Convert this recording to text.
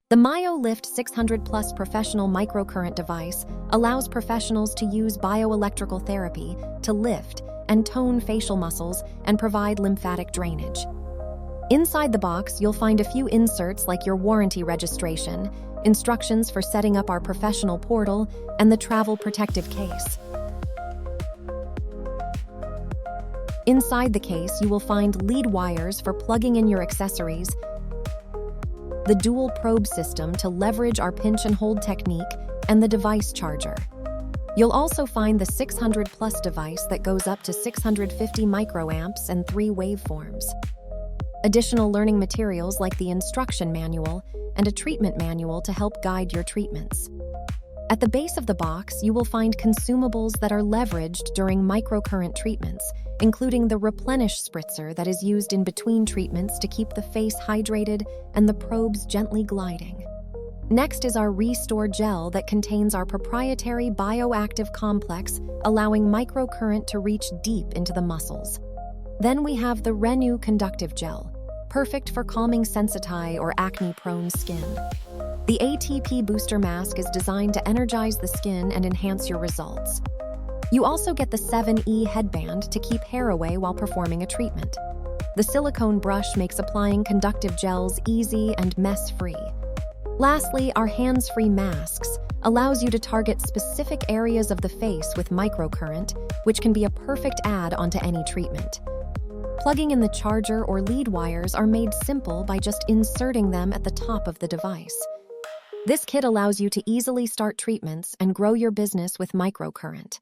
The Myolift 600 Plus professional microcurrent device allows professionals to use bioelectrical therapy to lift and tone facial muscles and provide lymphatic drainage. Inside the box, you'll find a few inserts like your warranty registration, instructions for setting up our professional portal, and the travel protective case. Inside the case, you will find lead wires for plugging in your accessories, the dual probe system to leverage our pinch and hold technique, and the device charger. You'll also find the 600 Plus device that goes up to 650 microamps and 3 waveforms. Additional learning materials like the instruction manual and a treatment manual to help guide your treatments. At the base of the box, you will find consumables that are leveraged during microcurrent treatments, including the Replenish spritzer that is used in between treatments to keep the face hydrated and the probes gently gliding. Next is our Restore gel that contains our proprietary bioactive complex, allowing microcurrent to reach deep into the muscles. Then we have the Renew conductive gel, perfect for calming sensitive or acne-prone skin. The ATP booster mask is designed to energize the skin and enhance your results. You also get the 7E headband to keep hair away while performing a treatment. The silicone brush makes applying conductive gels easy and mess-free. Lastly, our hands-free masks allows you to target specific areas of the face with microcurrent, which can be a perfect add onto any treatment. Plugging in the charger or lead wires are made simple by just inserting them at the top of the device. This kit allows you to easily start treatments and grow your business with microcurrent.